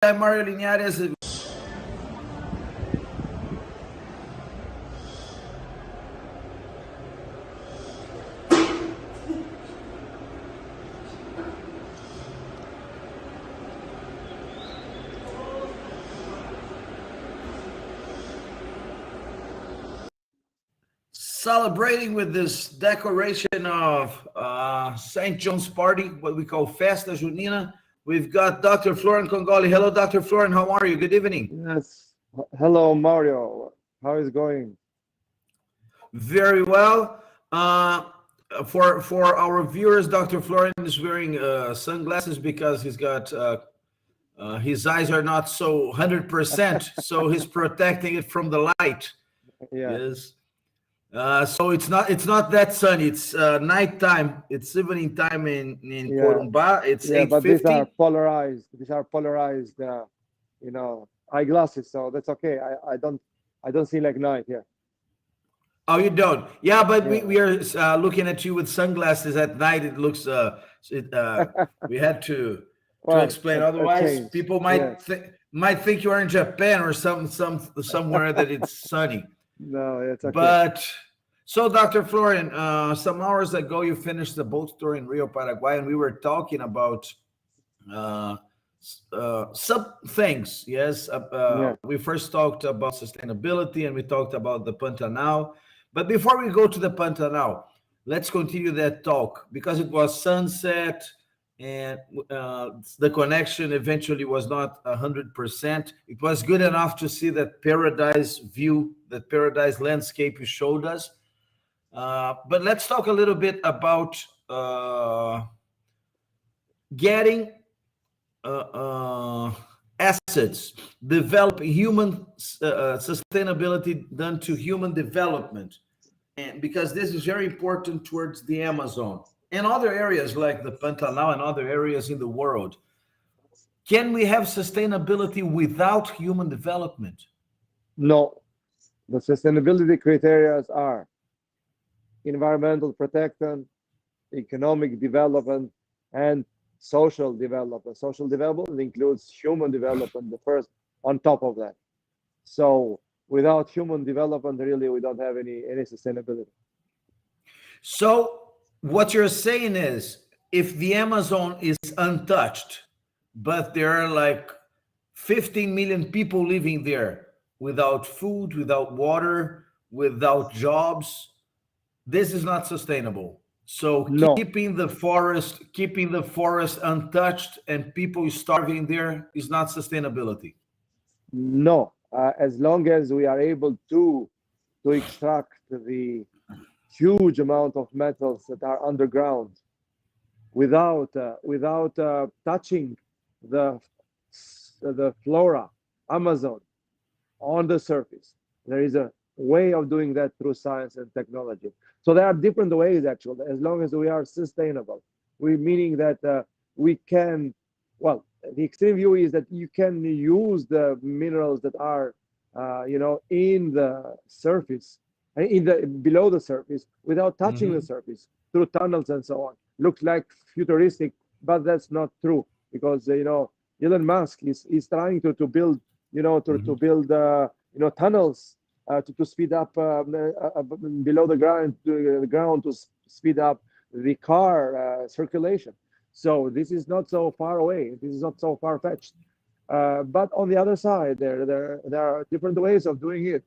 Mario Linhares. Celebrating with this decoration of St. John's Party, what we call Festa Junina. We've got Dr. Florian Kongoli. Hello, Dr. Florian. How are you? Good evening. Yes. Hello, Mario. How is it going? Very well. For our viewers, Dr. Florian is wearing sunglasses because he's got his eyes are not so 100%, so he's protecting it from the light. Yeah. Yes. So it's not that sunny. It's nighttime. It's evening time in Corumbá. It's 8:50. But these are polarized. These are polarized, eyeglasses. So that's okay. I don't see like night here. Oh, you don't? Yeah, but we are looking at you with sunglasses at night. It looks. We had to explain. Otherwise, people might think you are in Japan or somewhere that it's sunny. No, it's okay. But so, Dr. Florian, some hours ago you finished the boat tour in Rio, Paraguay, and we were talking about some things. Yes, we first talked about sustainability, and we talked about the Pantanal. But before we go to the Pantanal, let's continue that talk because it was sunset, and the connection eventually was not 100%. It was good enough to see that paradise view, that paradise landscape you showed us. But let's talk a little bit about getting assets, develop human sustainability done to human development. And because this is very important towards the Amazon and other areas like the Pantanal and other areas in the world. Can we have sustainability without human development? No. The sustainability criteria are environmental protection, economic development, and social development. Social development includes human development, the first on top of that. So without human development, really, we don't have any sustainability. So what you're saying is, if the Amazon is untouched, but there are like 15 million people living there without food, without water, without jobs, this is not sustainable. So No. keeping the forest untouched and people starving there is not sustainability. No, as long as we are able to extract the huge amount of metals that are underground without touching the flora, Amazon, on the surface. There is a way of doing that through science and technology. So there are different ways, actually, as long as we are sustainable. Meaning that we can, well, the extreme view is that you can use the minerals that are, in the surface, below the surface, without touching the surface through tunnels and so on. Looks like futuristic, but that's not true because Elon Musk is trying to build, to build tunnels to speed up below the ground to speed up the car circulation. So this is not so far away. This is not so far-fetched. But on the other side, there are different ways of doing it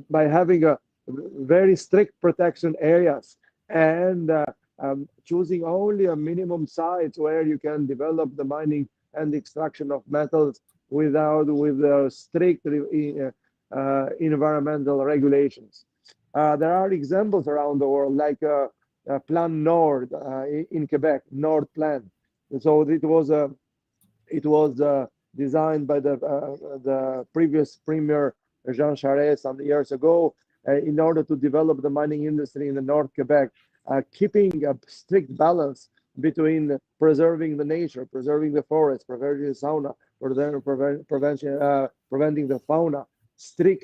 by having a very strict protection areas and choosing only a minimum sites where you can develop the mining and the extraction of metals with strict environmental regulations. There are examples around the world, like Plan Nord in Quebec, Nord Plan. So it was designed by the previous premier Jean Charest some years ago in order to develop the mining industry in the North Quebec, keeping a strict balance between preserving the nature, preserving the forest, preserving the fauna, preventing the fauna, strict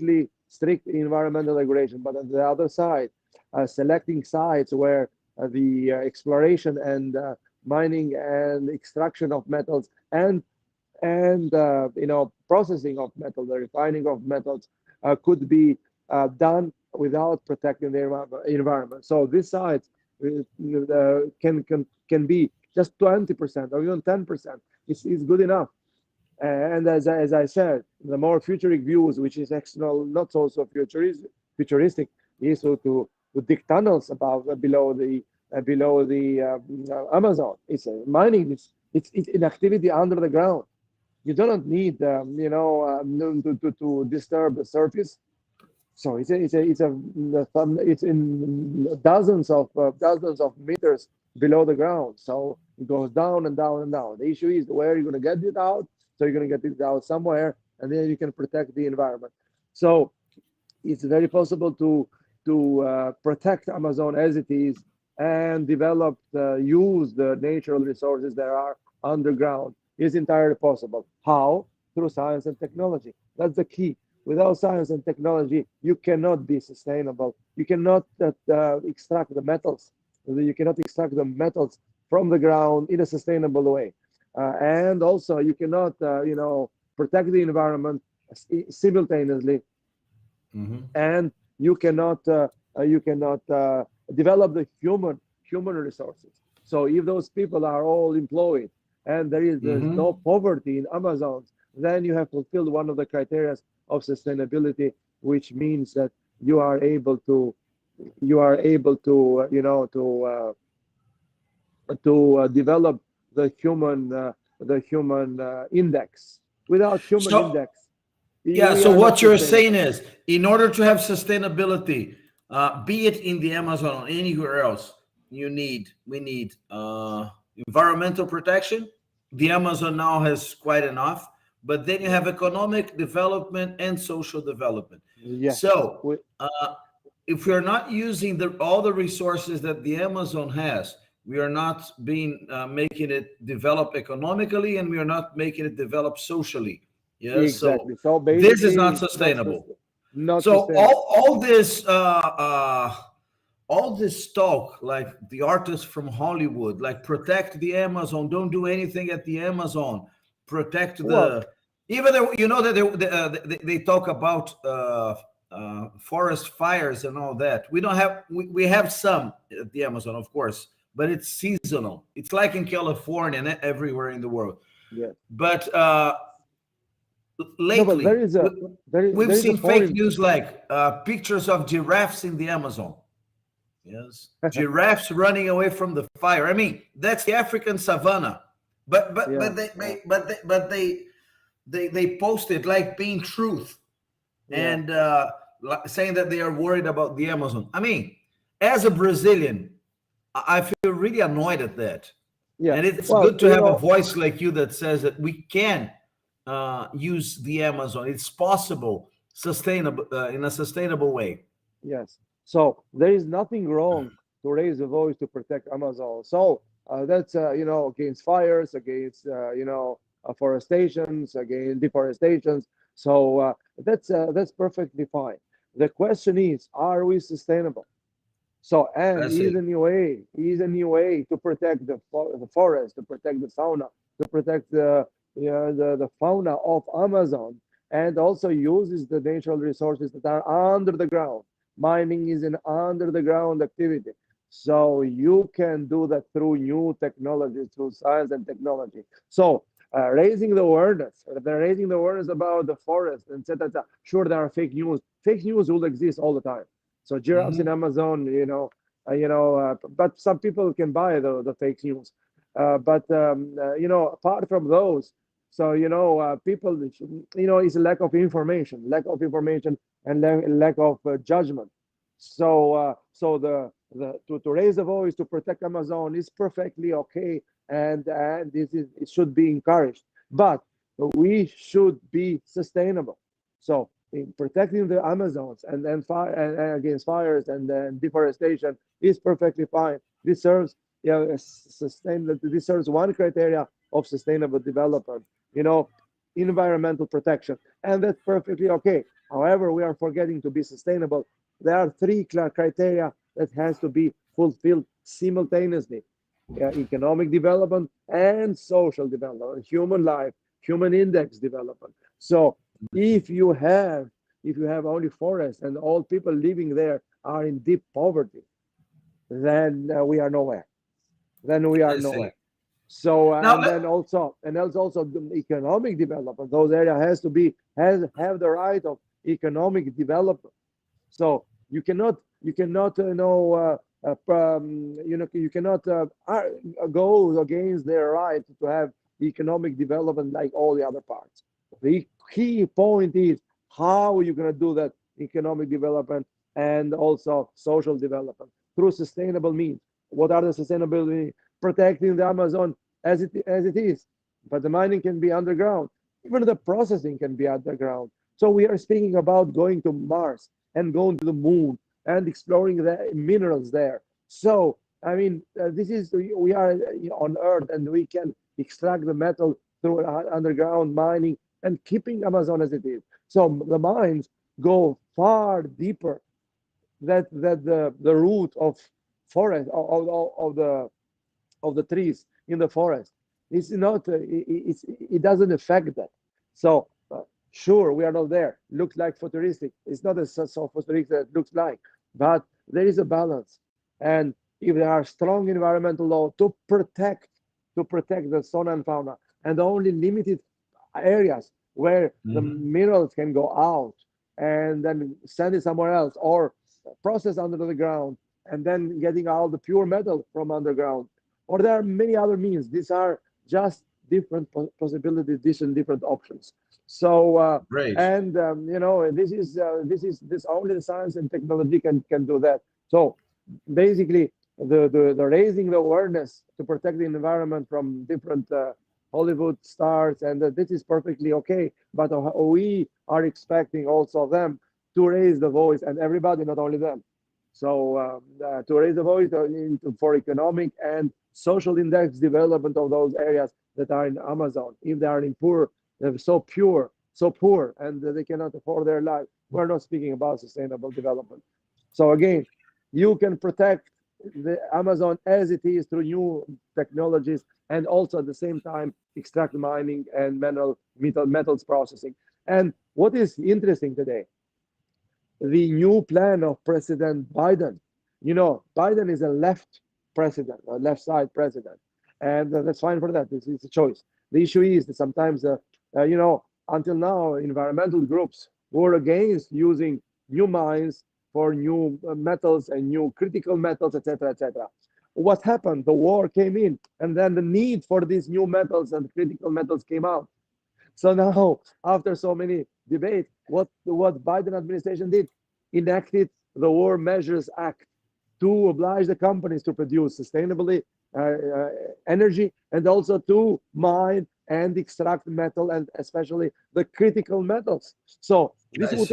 environmental regulation. But on the other side, selecting sites where the exploration and mining and extraction of metals and and processing of metal, the refining of metals could be done without protecting the environment. So this site can be just 20% or even 10%. It's good enough. And as I said, the more futuristic views, which is external, not also futuristic, is to dig tunnels below the Amazon. It's mining. It's an activity under the ground. You don't need to disturb the surface. So it's in dozens of meters below the ground. So it goes down and down and down. The issue is where you're going to get it out. So you're going to get it out somewhere, and then you can protect the environment. So it's very possible to protect Amazon as it is and develop, use the natural resources that are underground. Is entirely possible. How? Through science and technology. That's the key. Without science and technology, you cannot be sustainable. You cannot extract the metals. You cannot extract the metals from the ground in a sustainable way. And also, you cannot, protect the environment simultaneously. And you cannot develop the human resources. So if those people are all employed and there's no poverty in Amazons, then you have fulfilled one of the criteria of sustainability, which means that you are able to develop the human index. Without human index, so what you're saying is, in order to have sustainability, be it in the Amazon or anywhere else, we need environmental protection. The Amazon now has quite enough, but then you have economic development and social development. Yes. So if we're not using all the resources that the Amazon has, we are not making it develop economically, and we are not making it develop socially. Yes. Exactly. So this is not sustainable. All this talk, like the artists from Hollywood, like protect the Amazon, don't do anything at the Amazon, protect even though that they talk about forest fires and all that. We have some at the Amazon, of course, but it's seasonal. It's like in California and everywhere in the world. Yeah. But lately, we've seen fake news like pictures of giraffes in the Amazon. Yes, giraffes running away from the fire. I mean, that's the African savanna, but they posted like being truth, and saying that they are worried about the Amazon. I mean, as a Brazilian, I feel really annoyed at that. Yeah, and it's good to have a voice like you that says that we can use the Amazon. It's possible, sustainable in a sustainable way. Yes. So there is nothing wrong to raise a voice to protect Amazon. So that's against fires, against forestations, against deforestations. So that's perfectly fine. The question is, are we sustainable? So is a new way to protect the forest, to protect the fauna, to protect the fauna of Amazon, and also uses the natural resources that are under the ground. Mining is an under the ground activity. So you can do that through new technology, through science and technology. So raising the awareness about the forest, and etc. Sure, there are fake news. Fake news will exist all the time. So giraffes in Amazon, but some people can buy the fake news. But apart from those, so people, is a lack of information and lack of judgment. So to raise a voice to protect Amazon is perfectly okay, and it should be encouraged. But we should be sustainable. So in protecting the Amazons and against fires and then deforestation is perfectly fine. This serves this serves one criteria of sustainable development, environmental protection, and that's perfectly okay. However, we are forgetting to be sustainable. There are three criteria that has to be fulfilled simultaneously: economic development and social development, human life human index development. So if you have only forests and all people living there are in deep poverty, then we are nowhere. Then we are I see. nowhere. So Now, and also the economic development. Those areas have the right of economic development. So you cannot you cannot you cannot go against their right to have economic development like all the other parts. The key point is how you're going to do that economic development and also social development through sustainable means. What are the sustainability? Protecting the Amazon as it is, but the mining can be underground. Even the processing can be underground. So we are speaking about going to Mars and going to the moon and exploring the minerals there. So I mean, this is we are on Earth and we can extract the metal through underground mining and keeping Amazon as it is. So the mines go far deeper that the root of forest of the trees in the forest. It's not. It doesn't affect that. So sure, we are not there. Looks like futuristic. It's not as so futuristic as it looks like, but there is a balance. And if there are strong environmental laws to protect the fauna and fauna, and only limited areas where the minerals can go out and then send it somewhere else or process under the ground and then getting all the pure metal from underground. Or there are many other means. These are just different possibilities, different options. So great. and this only the science and technology can do that. So basically, the raising the awareness to protect the environment from different Hollywood stars, and this is perfectly okay. But we are expecting also them to raise the voice, and everybody, not only them. So to raise the voice for economic and social index development of those areas that are in Amazon. If they are in poor, they're so poor, and they cannot afford their life. We're not speaking about sustainable development. So again, you can protect the Amazon as it is through new technologies, and also at the same time extract mining and metals processing. And what is interesting today, the new plan of President Biden. Biden is a left president, a left side president, and that's fine for that. It's a choice. The issue is that sometimes, until now, environmental groups were against using new mines for new metals and new critical metals, etc., etc. What happened? The war came in, and then the need for these new metals and critical metals came out. So now, after so many debates, what Biden administration did, enacted the War Measures Act to oblige the companies to produce sustainably energy and also to mine and extract metal, and especially the critical metals. So this would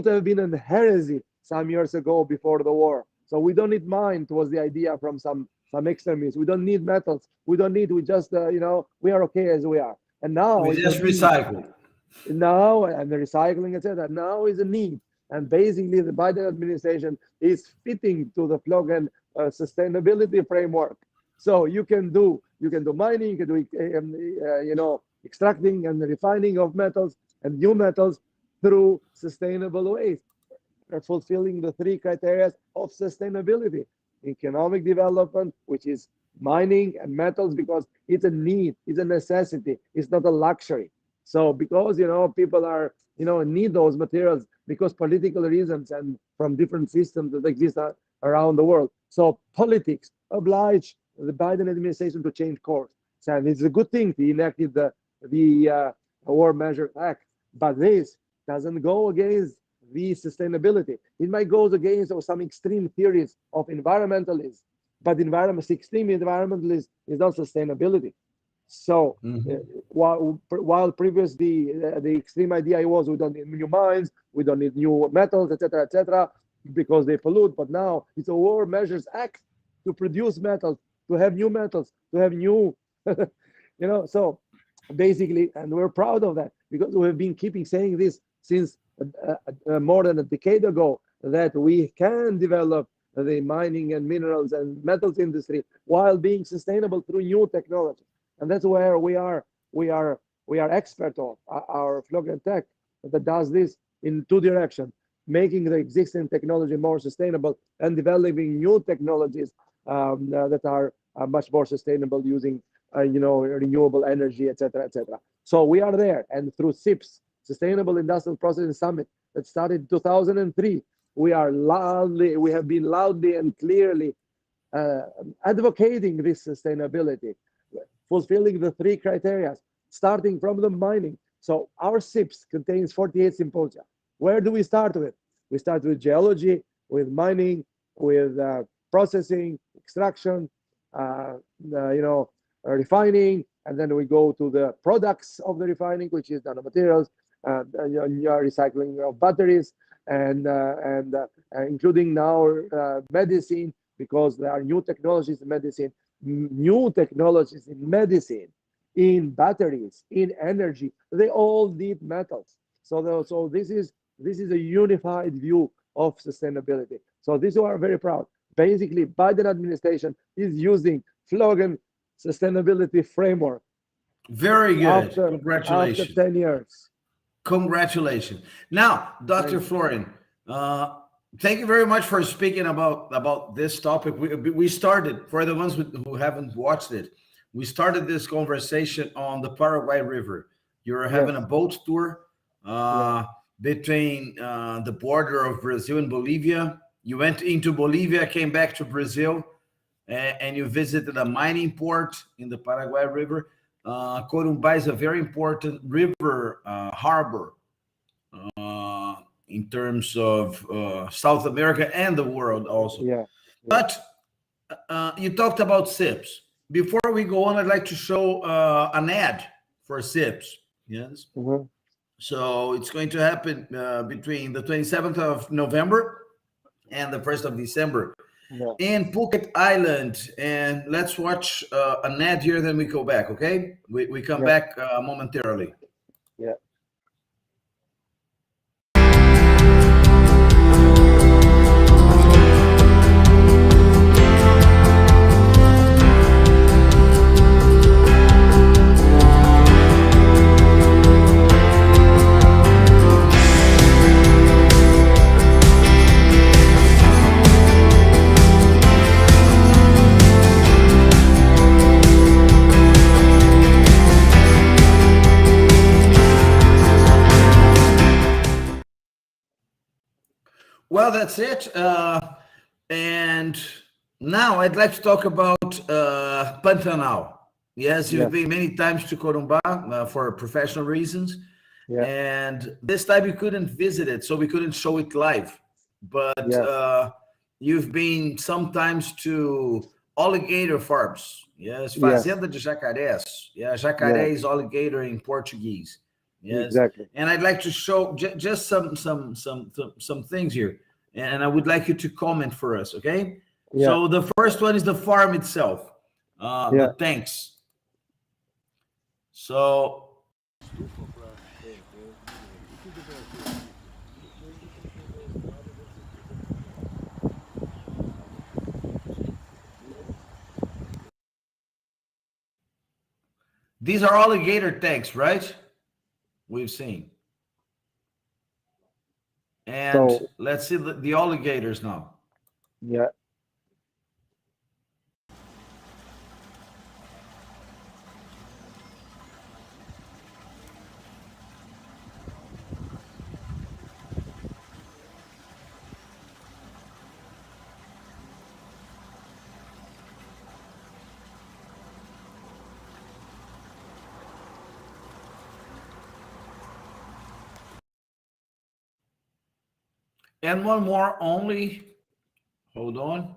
have been a heresy some years ago before the war. So we don't need mine. It was the idea from some extremists. We don't need metals. We just we are okay as we are. And now we just recycle. Now and the recycling, etc. Now is a need, and basically the Biden administration is fitting to the slogan sustainability framework. So you can do mining, you can do extracting and refining of metals and new metals through sustainable ways, fulfilling the three criteria of sustainability: economic development, which is mining and metals, because it's a need, it's a necessity, it's not a luxury. So because people are need those materials because political reasons and from different systems that exist around the world. So politics oblige the Biden administration to change course. So it's a good thing he enacted the War Measure Act, but this doesn't go against the sustainability. It might go against some extreme theories of environmentalism, but extreme environmentalism is not sustainability. So while previously the extreme idea was we don't need new mines, we don't need new metals, etc., because they pollute. But now it's a War Measures Act to produce metals, to have new metals, to have new, So basically, and we're proud of that because we have been keeping saying this since more than a decade ago, that we can develop the mining and minerals and metals industry while being sustainable through new technology. And that's where we are we are expert of, our Florian Tech, that does this in two directions, making the existing technology more sustainable and developing new technologies that are much more sustainable using renewable energy, etc., etc. So we are there, and through SIPS, Sustainable Industrial Processing Summit, that started in 2003, we have been loudly and clearly advocating this sustainability, fulfilling the three criteria, starting from the mining. So our SIPS contains 48 symposia. Where do we start with? We start with geology, with mining, with processing, extraction, refining, and then we go to the products of the refining, which is nanomaterials, recycling of batteries, and including now medicine, because there are new technologies in medicine, in batteries, in energy. They all need metals. So this is a unified view of sustainability. So this is why I'm very proud. Basically, Biden administration is using Florian sustainability framework. Very good. Congratulations. After 10 years. Congratulations. Now, Dr. Florian, thank you very much for speaking about this topic. We started, for the ones who haven't watched it, we started this conversation on the Paraguay River. You're having a boat tour between the border of Brazil and Bolivia. You went into Bolivia, came back to Brazil, and you visited a mining port in the Paraguay River. Corumbá is a very important river harbor in terms of South America and the world also. But you talked about SIPs. Before we go on, I'd like to show an ad for SIPs. Yes. So it's going to happen between the 27th of November and the 1st of December in Phuket Island. And let's watch an ad here, then we go back, okay? We come back momentarily. Well, that's it. And now I'd like to talk about Pantanal. Yes, you've been many times to Corumbá for professional reasons. And this time you couldn't visit it, so we couldn't show it live. But you've been sometimes to Alligator Farms. Yes, Fazenda de Jacarés. Yeah, jacaré is alligator in Portuguese. Yes, exactly. And I'd like to show just some things here, and I would like you to comment for us, okay? So the first one is the farm itself, the tanks. So these are alligator tanks, right? We've seen. And so, let's see the alligators now. And one more only. Hold on.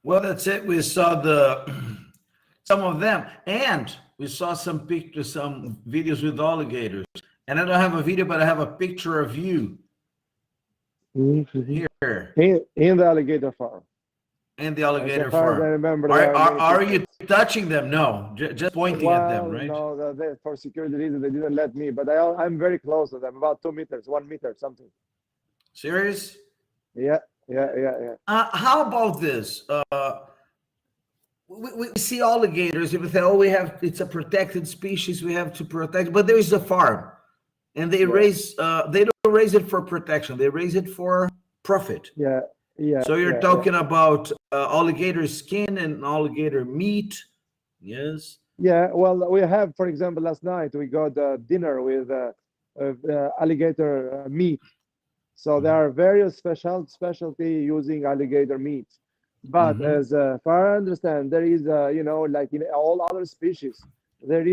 Well, that's it. We saw the some of them, and we saw some pictures, some videos with alligators. And I don't have a video, but I have a picture of you Mhm. here In the alligator farm. in the As alligator far as I farm. remember, there are many Are pictures. you touching them? No, just pointing at them, Well, right? no, for security reasons, they didn't let me, but I'm very close to them, about 2 meters, 1 meter, something. Serious? Yeah, yeah. How about this? We see alligators. If we say, oh, we have it's a protected species, we have to protect. But there is a farm, and they Yeah, raise. They don't raise it for protection. They raise it for profit. yeah, So you're yeah. talking about alligator skin and alligator meat. Yes. Yeah, well, we have, for example, last night we got dinner with alligator meat. So there are various specialty using alligator meat. But Mm-hmm. as far as I understand, there is, like in all other species, there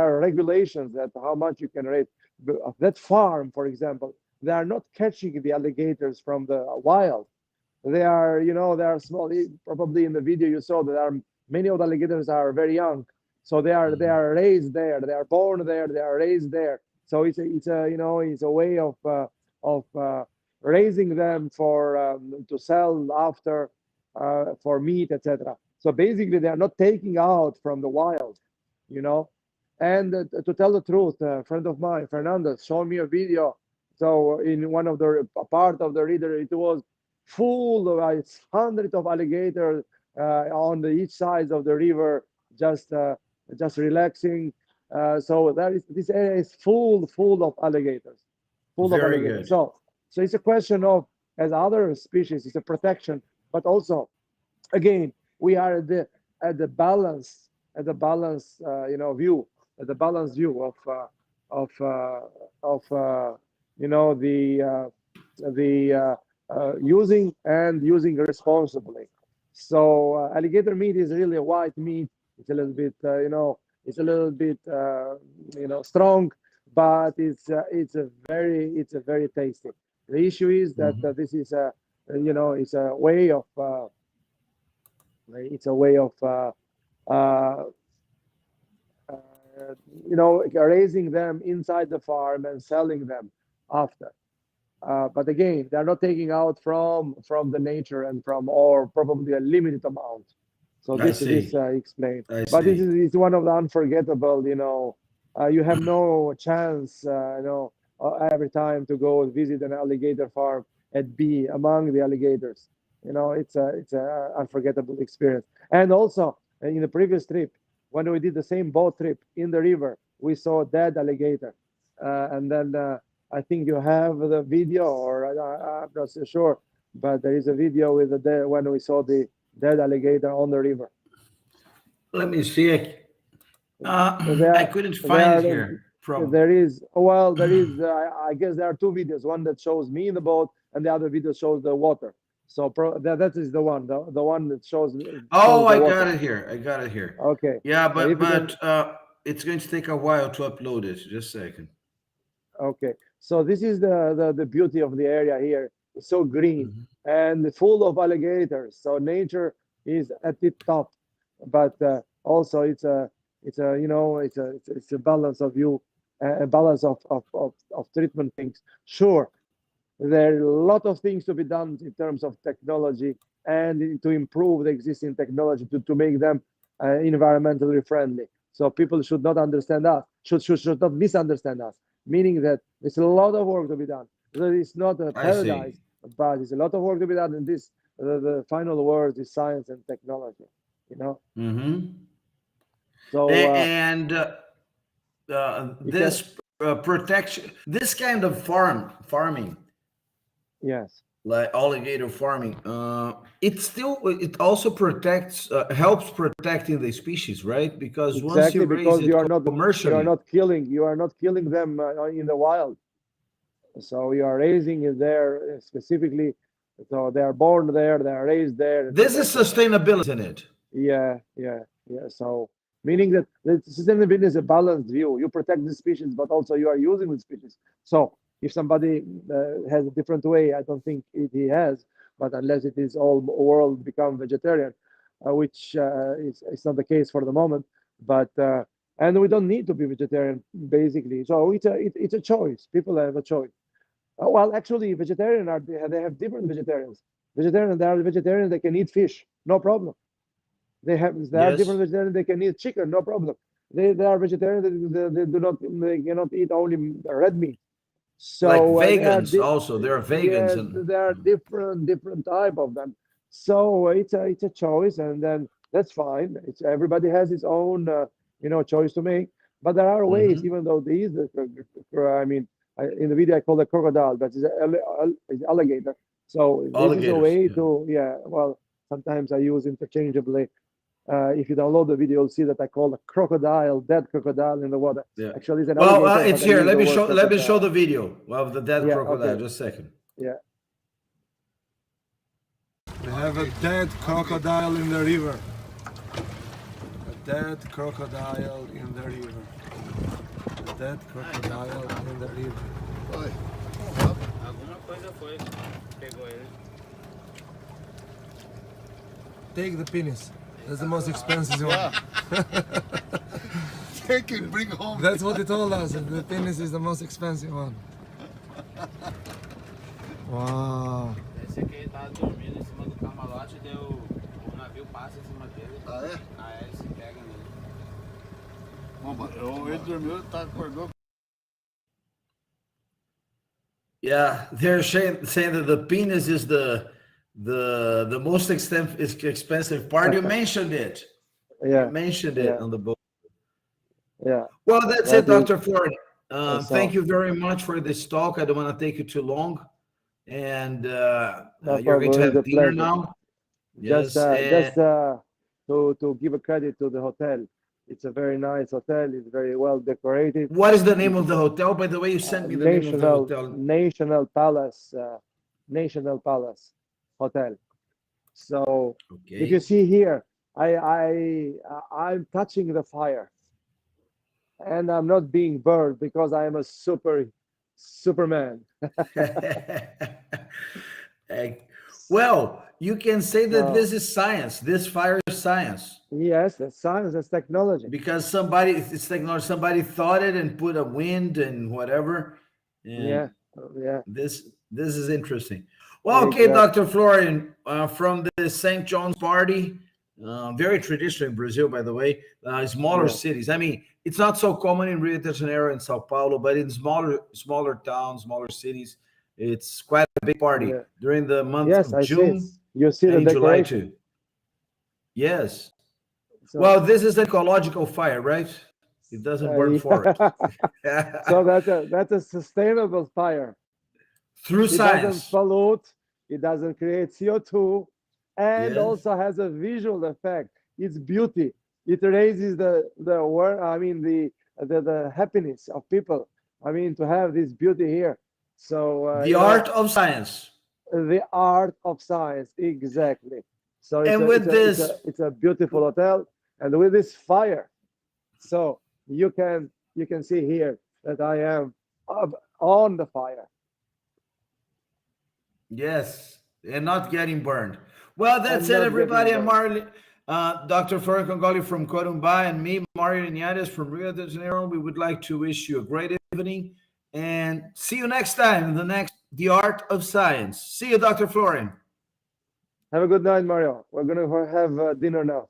are regulations that how much you can rate. That farm, for example, they are not catching the alligators from the wild. They are, they are small. Probably in the video you saw that are many of the alligators are very young, so they are raised there. They are born there. They are raised there. So it's a way of raising them for to sell after for meat, etc. So basically, they are not taking out from the wild, you know. And to tell the truth, a friend of mine, Fernando, showed me a video. So in one of the part of the reader, it was full of hundreds of alligators on each side of the river, just just relaxing. So this area is full of alligators, full of Very alligators. good. So it's a question of, as other species, it's a protection, but also again we are at the balance view, at the balanced view of the using responsibly. So alligator meat is really a white meat. It's a little bit, it's a little bit, strong, but it's a very tasty. The issue is that Mhm. this is it's a way of it's a way of uh, raising them inside the farm and selling them after. But again, they're not taking out from the nature and from, or probably a limited amount. So I this see. explained. I But this see. is it's one of the unforgettable. You have no chance. Every time to go visit an alligator farm and be among the alligators. It's a unforgettable experience. And also in the previous trip, when we did the same boat trip in the river, we saw a dead alligator, and then. I think you have the video, or I'm not so sure, but there is a video with when we saw the dead alligator on the river. Let me see. I There, couldn't find it there, here. From there is. Well, there is. I guess there are two videos. One that shows me in the boat, and the other video shows the water. So that is the one. The one that shows oh, the I got water. it here. I got it here. Okay. Yeah, So if you can. it's going to take a while to upload it. Just a second. Okay, so this is the beauty of the area here. It's so green Mhm. and full of alligators. So nature is at the top, but also it's a balance of you, a balance of treatment things. Sure, there are a lot of things to be done in terms of technology and to improve the existing technology to make them environmentally friendly. So people should not understand us, should not misunderstand us, meaning that there's a lot of work to be done. So it's not a I see. paradise, but it's a lot of work to be done. And the final word is science and technology. You know, Mm-hmm. so And you can, this protection, this kind of farming, yes. like alligator farming, it also protects, helps protecting the species, right? Because once you Exactly, raise because it commercially, you are not killing them in the wild. So you are raising it there specifically. So they are born there, they are raised there, this etc., is etc. sustainability, isn't it? Yeah. So meaning that the sustainability is a balanced view. You protect the species, but also you are using the species. So if somebody has a different way, I don't think he has, but unless it is all world become vegetarian. which is not the case for the moment. But and we don't need to be vegetarian basically. So it's a choice. People have a choice. Well, actually, vegetarian they have different vegetarians. There are vegetarians that can eat fish, no problem. There are Yes. different vegetarians they can eat chicken, no problem. There are vegetarians that they cannot eat only red meat. So Like vegans also. There are vegans. yes, there are different type of them. So it's a choice, and then that's fine. Everybody has his own choice to make. But there are ways, even though these I mean, in the video I call it crocodile, but it's alligator. So this is a Alligators, way yeah. to well, sometimes I use interchangeably. If you download the video, you'll see that I call a crocodile, dead crocodile in the water. Yeah. Actually, it's an Well, alligator. it's but I here. use Let the me word show. Let me show crocodile. the video of the dead Yeah, crocodile. okay. Just a second. Yeah. We have a dead crocodile in the river. A dead crocodile in the river. A dead crocodile in the river. Oi. Alguma coisa foi. Pegou ele. Take the penis. That's the most expensive one. Take it, bring home. That's what they told us. The penis is the most expensive one. Wow. Esse aqui tá dormindo em cima do camarote, o navio passa em cima dele. Ah, é? Aí ele se pega nele. Bom, ele dormiu, tá, acordou. Yeah, they're saying that the penis is the most expensive part. You mentioned it. Yeah. You mentioned it Yeah. on the book. Yeah. Well, that's it, Dr. Florian. That's Thank all. you very much for this talk. I don't want to take you too long. And No you're going to problem, it's a have dinner pleasure. now. Just Yes. to give a credit to the hotel. It's a very nice hotel. It's very well decorated. What is the name of the hotel? By the way, you sent me the name of the hotel. National Palace Hotel. So if Okay. you see here, I'm touching the fire, and I'm not being burned because I am a Superman. Well, you can say that So- this is science. This fire is science Yes, that's science, that's technology. because it's technology. Somebody thought it and put a wind and whatever. And Yeah, yeah. this is interesting. Well, okay, Exactly. Dr. Florian, from the St. John's party, very traditional in Brazil, by the way. Smaller Yeah. cities. I mean, it's not so common in Rio de Janeiro and Sao Paulo, but in smaller towns, smaller cities, it's quite a big party Yeah. during the month Yes, of I see it. June You see the and July decoration. too. Yes. So, Well, this is an ecological fire, right? It doesn't burn forest. so that's a sustainable fire. Through It doesn't science. pollute, it doesn't create CO2, and Yes. also has a visual effect. It's beauty. It raises the happiness of people. I mean, to have this beauty here. So The art of science. the art of science, exactly. So And with this- it's a beautiful hotel, and with this fire, so you can see here that I am on the fire. Yes, and not getting burned. Well, that's And it, not everybody. getting I'm Dr. Florian Kongoli from Corumbá, and me, Mario Linhares from Rio de Janeiro. We would like to wish you a great evening and see you next time in The Art of Science. See you, Dr. Florian. Have a good night, Mario. We're gonna have dinner now.